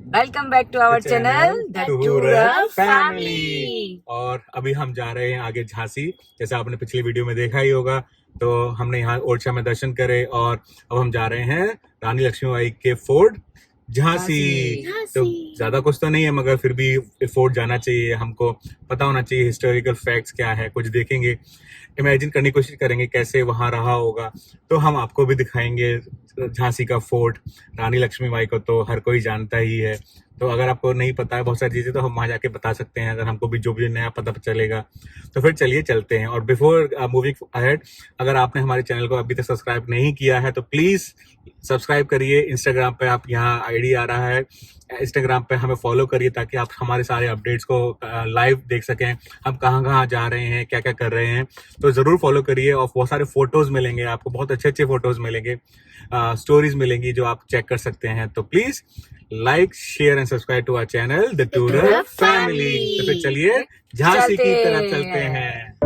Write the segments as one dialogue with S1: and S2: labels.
S1: Welcome back to our channel the tourer family.
S2: और अभी हम जा रहे हैं आगे झांसी। जैसा आपने पिछली वीडियो में देखा ही होगा, तो हमने यहाँ ओरछा में दर्शन करे और अब हम जा रहे हैं रानी लक्ष्मीबाई के फोर्ट झांसी। तो ज्यादा कुछ तो नहीं है, मगर फिर भी फोर्ट जाना चाहिए, हमको पता होना चाहिए हिस्टोरिकल फैक्ट्स क्या है, कुछ देखेंगे, इमेजिन करने की कोशिश करेंगे कैसे वहां रहा होगा। तो हम आपको भी दिखाएंगे झांसी का फोर्ट। रानी लक्ष्मीबाई को तो हर कोई जानता ही है, तो अगर आपको नहीं पता है बहुत सारी चीजें तो हम वहां जाके बता सकते हैं, अगर हमको भी जो भी नया पता चलेगा। तो फिर चलिए चलते हैं। और बिफोर मूविंग अहेड, अगर आपने हमारे चैनल को अभी तक सब्सक्राइब नहीं किया है तो प्लीज सब्सक्राइब करिए। इंस्टाग्राम पे आप यहाँ आईडी आ रहा है, इंस्टाग्राम पे हमें फॉलो करिए ताकि आप हमारे सारे अपडेट्स को लाइव देख सकें, हम कहाँ कहाँ जा रहे हैं, क्या क्या कर रहे हैं। तो जरूर फॉलो करिए और बहुत सारे फोटोज मिलेंगे आपको, बहुत अच्छे अच्छे फोटोज मिलेंगे, स्टोरीज मिलेंगी जो आप चेक कर सकते हैं। तो please like, share and subscribe to our channel the tourer family. तो फिर चलिए झांसी की तरफ चलते हैं।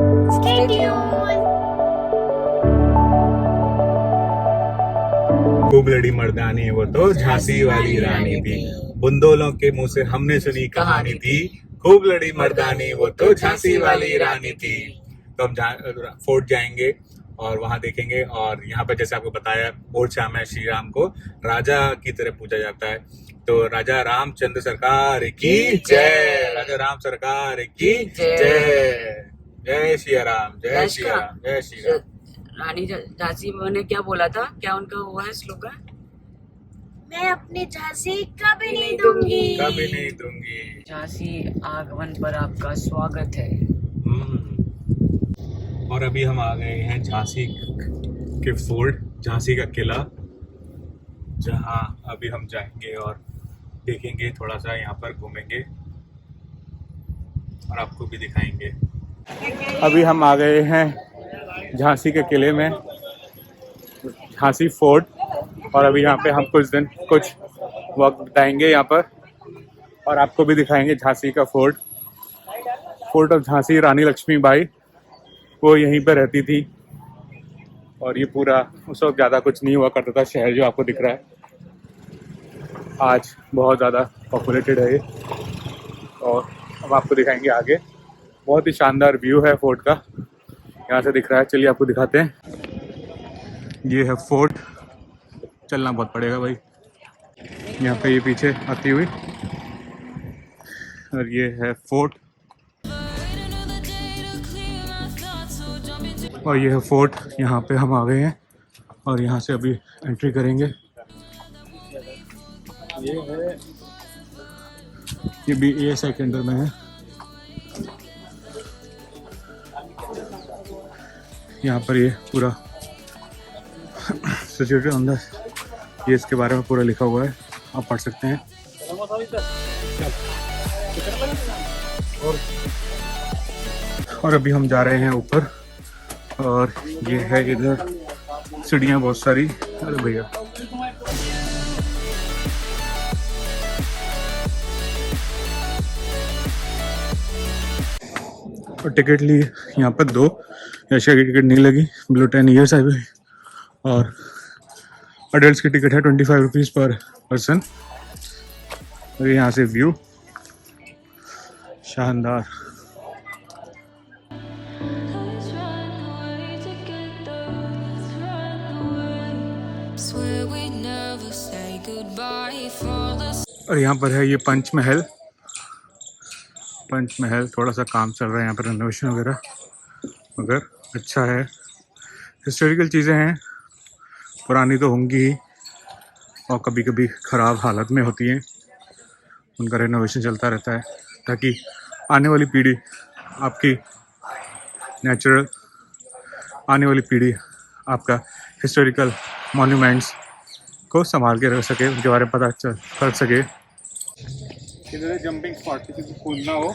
S2: खूब लड़ी मर्दानी वो तो झांसी वाली रानी थी, बुंदोलों के मुंह से हमने सुनी कहानी थी। खूब लड़ी मर्दानी वो तो झांसी वाली रानी थी। तो हम फोर्ट जाएंगे और वहां देखेंगे। और यहाँ पर जैसे आपको बताया, ओरछा में श्री राम को राजा की तरह पूजा जाता है। तो राजा रामचंद्र सरकार की जय, राजा राम सरकार की जय। जय श्री राम, जय श्री राम, जय श्री राम।
S1: रानी झांसी ने क्या बोला था, क्या उनका वो है स्लोगन?
S3: मैं अपनी झांसी कभी नहीं दूंगी,
S2: कभी नहीं दूंगी।
S1: झांसी आगमन पर आपका स्वागत है।
S2: और अभी हम आ गए हैं झांसी के फोर्ट, झांसी का किला, जहां अभी हम जाएंगे और देखेंगे, थोड़ा सा यहाँ पर घूमेंगे और आपको भी दिखाएंगे। अभी हम आ गए हैं झांसी के किले में, झांसी फोर्ट। और अभी यहाँ पे हम कुछ वक्त बिताएंगे यहाँ पर और आपको भी दिखाएंगे झांसी का फोर्ट ऑफ झांसी। रानी लक्ष्मीबाई वो यहीं पर रहती थी और ये पूरा उस वक्त ज़्यादा कुछ नहीं हुआ करता था शहर जो आपको दिख रहा है। आज बहुत ज़्यादा पॉपुलेटेड है ये। और अब आपको दिखाएंगे आगे, बहुत ही शानदार व्यू है फोर्ट का, यहाँ से दिख रहा है। चलिए आपको दिखाते हैं। ये है फोर्ट, चलना बहुत पड़ेगा भाई यहाँ पे, ये पीछे आती हुई। और ये है फोर्ट, और ये है फोर्ट। यहाँ पे हम आ गए हैं और यहाँ से अभी एंट्री करेंगे। ये है, ये भी ASI के अंदर में है। यहाँ पर ये पूरा सिचुएटेड अंदर, ये इसके बारे में पूरा लिखा हुआ है, आप पढ़ सकते हैं। और अभी हम जा रहे हैं ऊपर और ये है इधर सीढ़ियाँ बहुत सारी। अरे भैया, और टिकट ली यहाँ पर 2, एशिया की टिकट नहीं लगी, बिलो 10 ईयर्स है। और अडल्ट की टिकट है 25 रुपीज़ पर पर्सन। और यहाँ से व्यू शानदार। और यहाँ पर है ये पंचमहल। थोड़ा सा काम चल रहा है यहाँ पर, रेनोवेशन वगैरह, मगर अच्छा है। हिस्टोरिकल चीज़ें हैं, पुरानी तो होंगी ही और कभी कभी ख़राब हालत में होती हैं, उनका रेनोवेशन चलता रहता है ताकि आने वाली पीढ़ी आपकी नेचुरल, आने वाली पीढ़ी आपका हिस्टोरिकल मॉन्यूमेंट्स को संभाल के रख सके, उनके बारे में पता कर सके। इधर जंपिंग स्पॉट, किसी को कूदना हो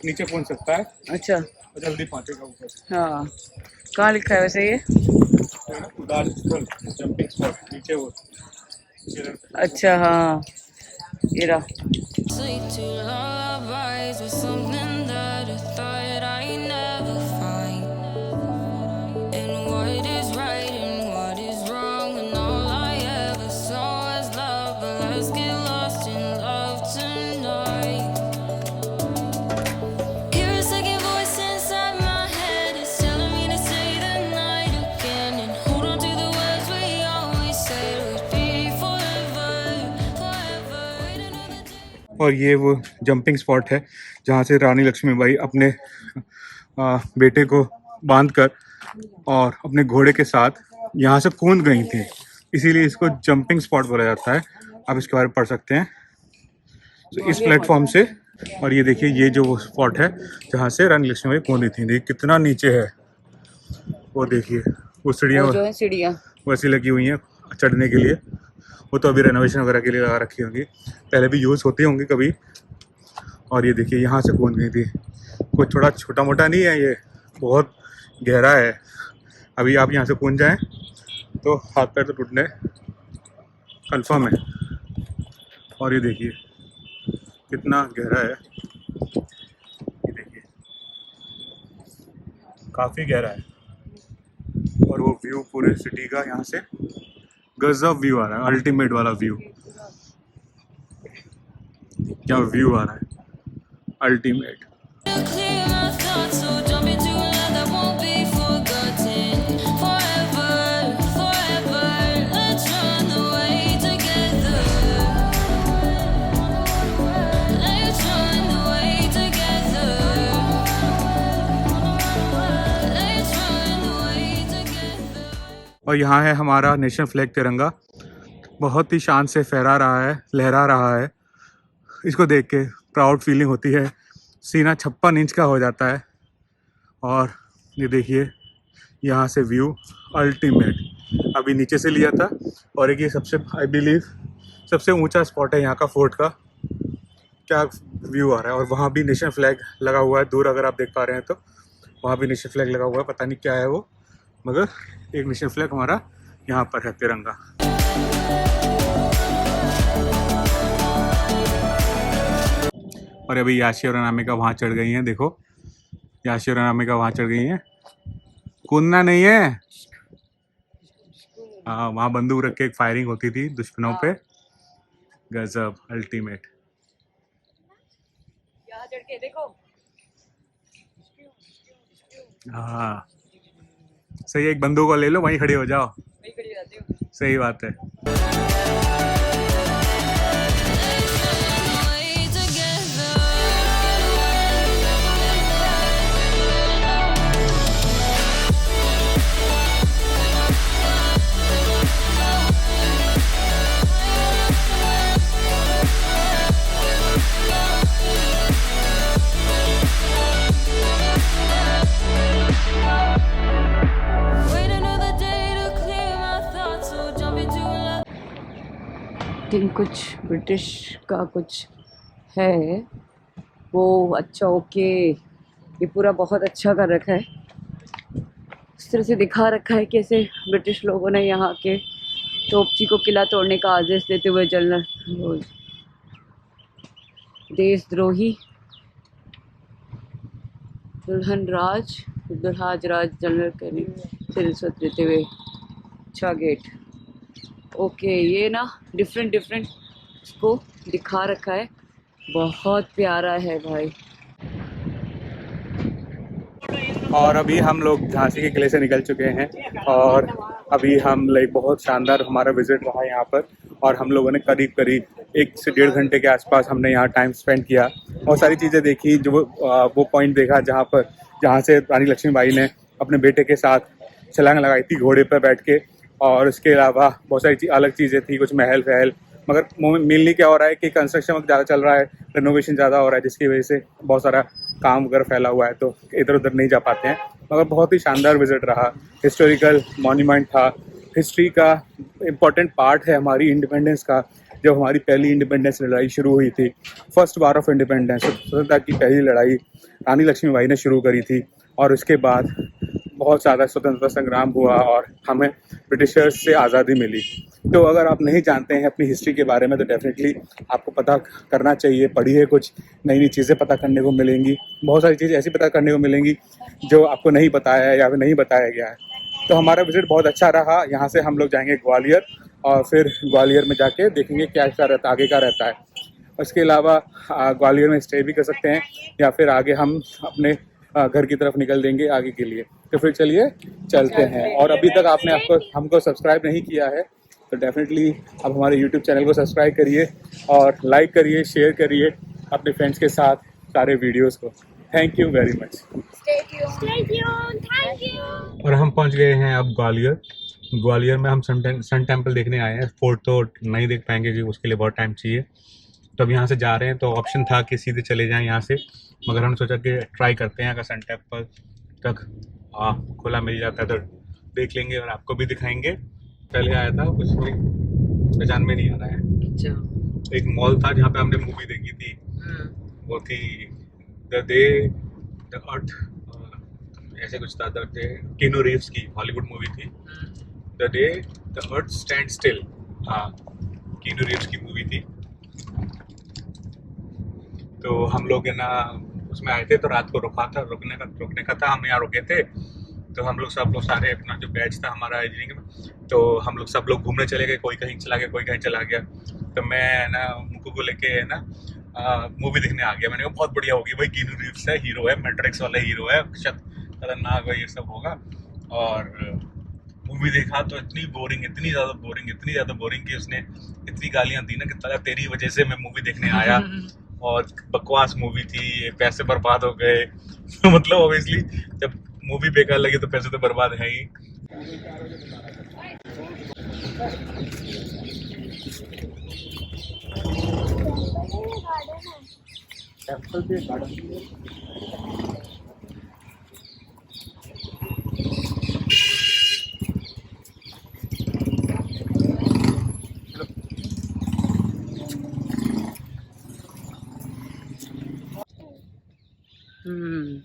S2: नीचे कूद सकता है।
S1: अच्छा,
S2: जल्दी पहुंचेगा ऊपर।
S1: हाँ, कहाँ लिखा है वैसे ये?
S2: जंपिंग स्पॉट नीचे वो।
S1: अच्छा हाँ, ये रहा।
S4: Let's get lost in love.
S2: और ये वो जंपिंग स्पॉट है जहाँ से रानी लक्ष्मीबाई अपने बेटे को बांधकर और अपने घोड़े के साथ यहाँ से कूद गई थी, इसीलिए इसको जंपिंग स्पॉट बोला जाता है। आप इसके बारे में पढ़ सकते हैं। तो इस प्लेटफॉर्म से, और ये देखिए ये जो वो स्पॉट है जहाँ से रानी लक्ष्मीबाई कूदी थी, देखिए कितना नीचे है। वो देखिए वो सीढ़ियाँ वैसी लगी हुई हैं चढ़ने के लिए। वो तो अभी रेनोवेशन वगैरह के लिए लगा रखी होंगी, पहले भी यूज़ होती होंगी कभी। और ये देखिए यहाँ से कूद गई थी। कोई थोड़ा छोटा मोटा नहीं है, ये बहुत गहरा है। अभी आप यहाँ से कूद जाएं तो हाथ पैर तो टूटने कन्फर्म है। और ये देखिए कितना गहरा है, ये देखिए काफ़ी गहरा है। और वो व्यू पूरे सिटी का यहाँ से गजब व्यू आ रहा है, अल्टीमेट वाला व्यू। क्या व्यू आ रहा है, अल्टीमेट। और यहाँ है हमारा नेशनल फ्लैग तिरंगा, बहुत ही शान से फहरा रहा है, लहरा रहा है। इसको देख के प्राउड फीलिंग होती है, सीना 56 इंच का हो जाता है। और ये देखिए यहाँ से व्यू अल्टीमेट। अभी नीचे से लिया था, और एक ये सबसे आई बिलीव सबसे ऊंचा स्पॉट है यहाँ का फोर्ट का। क्या व्यू आ रहा है। और वहाँ भी नेशनल फ्लैग लगा हुआ है, दूर अगर आप देख पा रहे हैं तो वहाँ भी नेशनल फ्लैग लगा हुआ है। पता नहीं क्या है वो, मगर एक नेशनल फ्लैग हमारा यहाँ पर है, तिरंगा। और अभी याशी और अनामिका वहाँ चढ़ गई हैं, देखो याशी और अनामिका वहाँ चढ़ गई हैं। कूदना नहीं है, हाँ वहाँ बंदूक रख के एक फायरिंग होती थी दुश्मनों पे। गजब अल्टीमेट।
S1: यहाँ चढ़ के देखो।
S2: हाँ सही है, एक बंदूक को ले लो, वहीं खड़े हो जाओ।
S1: वहीं खड़ी रहती हूँ।
S2: सही बात है।
S1: कुछ ब्रिटिश का कुछ है वो। अच्छा ओके, ये पूरा बहुत अच्छा कर रखा है, इस तरह से दिखा रखा है कैसे ब्रिटिश लोगों ने यहाँ के तोपची को किला तोड़ने का आदेश देते हुए जनरल देशद्रोही दुल्हाज राज जनरल के रिश्वत देते हुए। अच्छा गेट, ओके ये ना डिफरेंट इसको दिखा रखा है, बहुत प्यारा है भाई।
S2: और अभी हम लोग झांसी के किले से निकल चुके हैं, और अभी हम बहुत शानदार हमारा विजिट रहा यहाँ पर। और हम लोगों ने करीब 1 से 1.5 घंटे के आसपास हमने यहाँ टाइम स्पेंड किया, और सारी चीज़ें देखी। जो वो पॉइंट देखा जहाँ से रानी लक्ष्मीबाई ने अपने बेटे के साथ छलांग लगाई थी घोड़े पर बैठ के। और उसके अलावा बहुत सारी अलग चीज़ें थी, कुछ महल वहल, मगर मेनली क्या हो रहा है कि कंस्ट्रक्शन वक्त ज़्यादा चल रहा है, रेनोवेशन ज़्यादा हो रहा है, जिसकी वजह से बहुत सारा काम वगैरह फैला हुआ है, तो इधर उधर नहीं जा पाते हैं। मगर बहुत ही शानदार विजिट रहा। हिस्टोरिकल मॉन्यूमेंट था, हिस्ट्री का इम्पोर्टेंट पार्ट है हमारी इंडिपेंडेंस का। जब हमारी पहली इंडिपेंडेंस लड़ाई शुरू हुई थी, फर्स्ट वार ऑफ इंडिपेंडेंस, स्वतंत्रता की पहली लड़ाई रानी लक्ष्मीबाई ने शुरू करी थी। और उसके बाद बहुत ज़्यादा स्वतंत्रता संग्राम हुआ और हमें ब्रिटिशर्स से आज़ादी मिली। तो अगर आप नहीं जानते हैं अपनी हिस्ट्री के बारे में तो डेफिनेटली आपको पता करना चाहिए। पढ़िए, कुछ नई चीज़ें पता करने को मिलेंगी, बहुत सारी चीज़ें ऐसी पता करने को मिलेंगी जो आपको नहीं पता है या फिर नहीं बताया गया है। तो हमारा विजिट बहुत अच्छा रहा। यहाँ से हम लोग जाएंगे ग्वालियर, और फिर ग्वालियर में जाके देखेंगे क्या रहता आगे का रहता है। उसके अलावा ग्वालियर में स्टे भी कर सकते हैं, या फिर आगे हम अपने घर की तरफ निकल देंगे आगे के लिए। तो फिर चलिए चलते हैं। और अभी तक आपने हमको सब्सक्राइब नहीं किया है तो डेफिनेटली आप हमारे यूट्यूब चैनल को सब्सक्राइब करिए और लाइक करिए, शेयर करिए अपने फ्रेंड्स के साथ सारे वीडियोस को। Thank you very much.
S3: Stay tuned. Thank you.
S2: और हम पहुंच गए हैं अब ग्वालियर। ग्वालियर में हम सन टेम्पल देखने आए हैं। फोर्ट तो नहीं देख पाएंगे क्योंकि उसके लिए बहुत टाइम चाहिए, तो अब यहाँ से जा रहे हैं। तो ऑप्शन था कि सीधे चले जाएं यहाँ से, मगर हम सोचा कि ट्राई करते हैं अगर सन टेम्पल तक खुला मिल जाता है तो देख लेंगे और आपको भी दिखाएंगे। पहले आया था, कुछ भी पहचान में नहीं आ रहा है।
S1: अच्छा।
S2: एक मॉल था जहाँ पे हमने मूवी देखी थी, वो थी द डे द अर्थ, ऐसे कुछ था। द डे कीनू रीव्स की हॉलीवुड मूवी थी, the day the earth stand still. हाँ, कीनू रीव्स की मूवी थी। तो हम लोग है ना उसमें आए थे, तो रात को रुकने का था। हम यहाँ रुके थे, तो हम लोग सब लोग सारे अपना जो बैच था हमारा इंजीनियरिंग में, तो हम लोग सब लोग घूमने चले गए। कोई कहीं चला गया, कोई कहीं चला गया। तो मैं ना मुक्कू को लेके है ना मूवी देखने आ गया। मैंने कहा बहुत बढ़िया होगी भाई, कीनू रीव्स है, हीरो है, मैट्रिक्स वाला हीरो है, खतरनाक है, ये सब होगा। और मूवी देखा तो इतनी ज़्यादा बोरिंग कि उसने इतनी गालियाँ दी ना कि ताला तेरी वजह से मैं मूवी देखने आया और बकवास मूवी थी, पैसे बर्बाद हो गए। मतलब ऑब्वियसली जब मूवी बेकार लगी तो पैसे तो बर्बाद है ही।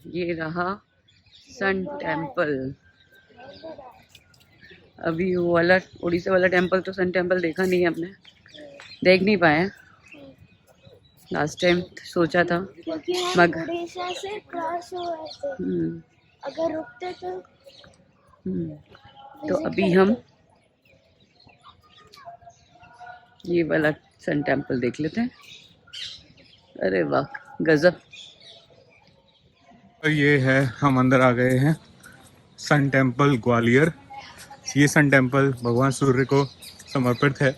S1: ये रहा सन टेम्पल। अभी वो वाला उड़ीसा वाला टेम्पल, तो सन टेम्पल देखा नहीं है हमने, देख नहीं पाए। लास्ट टाइम सोचा था
S3: क्योंकि हम
S1: मगर
S3: उड़ीसा से क्रॉस हुए थे, अगर रुकते
S1: तो अभी हम ये वाला सन टेम्पल देख लेते हैं। अरे वाह, गजब।
S2: ये है, हम अंदर आ गए हैं सन टेम्पल ग्वालियर। ये सन टेम्पल भगवान सूर्य को समर्पित है।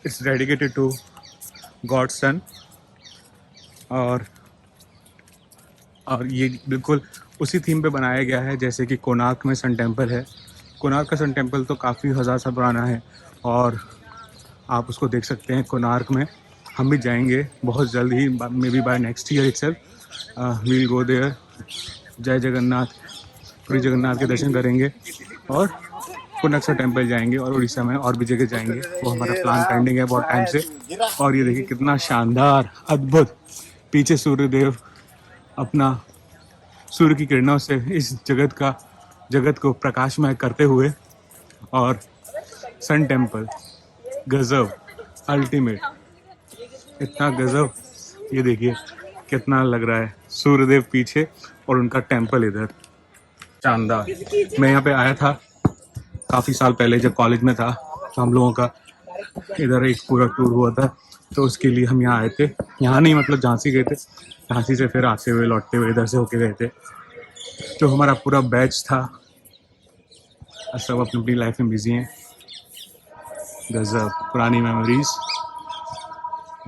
S2: इट्स डेडिकेटेड टू गॉड सन। और ये बिल्कुल उसी थीम पे बनाया गया है जैसे कि कोणार्क में सन टेम्पल है। कोणार्क का सन टेम्पल तो काफ़ी हज़ार साल पुराना है और आप उसको देख सकते हैं कोणार्क में। हम भी जाएंगे बहुत जल्द ही, maybe by next year itself will go there. जय जगन्नाथ, पूरी जगन्नाथ के दर्शन करेंगे और कोणार्क टेम्पल जाएंगे और उड़ीसा में और भी जगह जाएंगे। वो हमारा प्लान पेंडिंग है बहुत टाइम से। और ये देखिए कितना शानदार, अद्भुत, पीछे सूर्यदेव अपना सूर्य की किरणों से इस जगत को प्रकाशमय करते हुए। और सन टेम्पल गजब, अल्टीमेट, इतना गजब। ये देखिए कितना लग रहा है, सूर्यदेव पीछे और उनका टेम्पल इधर, शानदार। मैं यहाँ पे आया था काफ़ी साल पहले जब कॉलेज में था, तो हम लोगों का इधर एक पूरा टूर हुआ था, तो उसके लिए हम यहाँ आए थे। यहाँ नहीं, मतलब झांसी गए थे, झांसी से फिर आते हुए लौटते हुए इधर से होके गए थे। तो हमारा पूरा बैच था, सब अपनी अपनी लाइफ में बिजी हैं। गजब, पुरानी मेमोरीज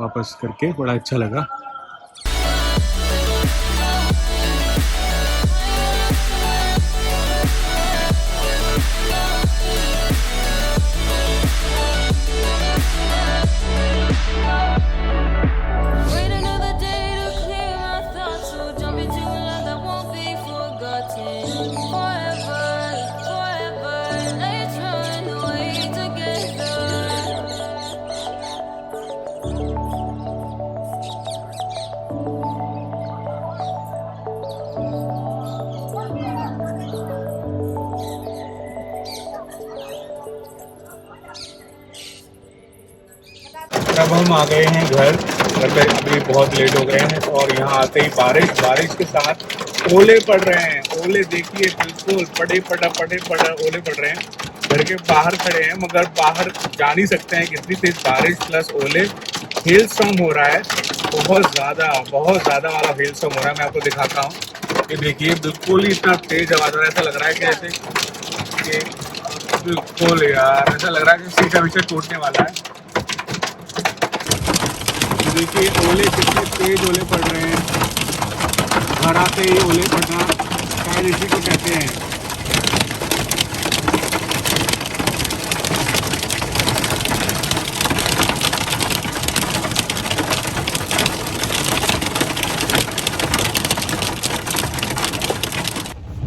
S2: वापस करके बड़ा अच्छा लगा। अब हम आ गए हैं घर पे। अभी बहुत लेट हो गए हैं और यहाँ आते ही बारिश के साथ ओले पड़ रहे हैं। ओले देखिए, बिल्कुल पड़े ओले पड़ रहे हैं। घर के बाहर खड़े हैं मगर बाहर जा नहीं सकते हैं, कितनी तेज बारिश प्लस ओले। हेल स्टॉर्म हो रहा है, बहुत ज़्यादा वाला हेल स्टॉर्म हो रहा है। मैं आपको दिखाता हूँ, ये देखिए बिल्कुल ही इतना तेज आवाज़ आ रहा है। ऐसा लग रहा है कि जैसे कि बिल्कुल यार, ऐसा लग रहा है कि शीशा विशा टूटने वाला है। देखिए ओले कितने तेज ओले पड़ रहे हैं, घर आते ही ओले पड़ना शायद इसी को कहते हैं।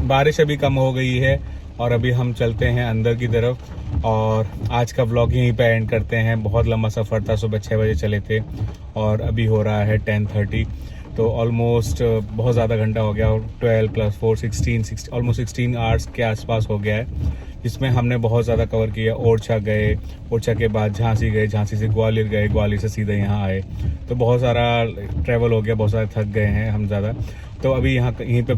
S2: बारिश अभी कम हो गई है और अभी हम चलते हैं अंदर की तरफ और आज का व्लॉग यहीं पे एंड करते हैं। बहुत लंबा सफ़र था, सुबह 6 बजे चले थे और अभी हो रहा है 10:30, तो ऑलमोस्ट बहुत ज़्यादा घंटा हो गया। 12 + 4 16 ऑलमोस्ट 16 आवर्स के आसपास हो गया है, जिसमें हमने बहुत ज़्यादा कवर किया। ओरछा गए, ओरछा के बाद झांसी गए, झांसी से ग्वालियर गए, ग्वालियर से सीधे यहाँ आए, तो बहुत सारा ट्रैवल हो गया, बहुत सारे थक गए हैं हम ज़्यादा। तो अभी यहीं पे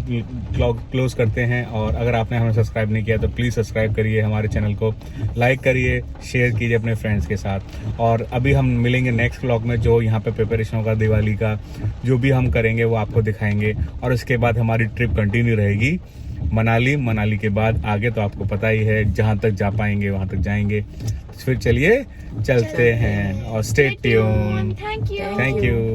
S2: क्लोज करते हैं और अगर आपने हमें सब्सक्राइब नहीं किया तो प्लीज़ सब्सक्राइब करिए हमारे चैनल को, लाइक करिए, शेयर कीजिए अपने फ्रेंड्स के साथ। और अभी हम मिलेंगे नेक्स्ट व्लॉग में, जो यहाँ पे प्रिपरेशन होगा दिवाली का, जो भी हम करेंगे वो आपको दिखाएंगे। और उसके बाद हमारी ट्रिप कंटिन्यू रहेगी मनाली के बाद आगे, तो आपको पता ही है जहाँ तक जा पाएंगे वहाँ तक जाएंगे। फिर चलिए चलते हैं और stay tuned.
S3: Thank you.
S2: Thank you.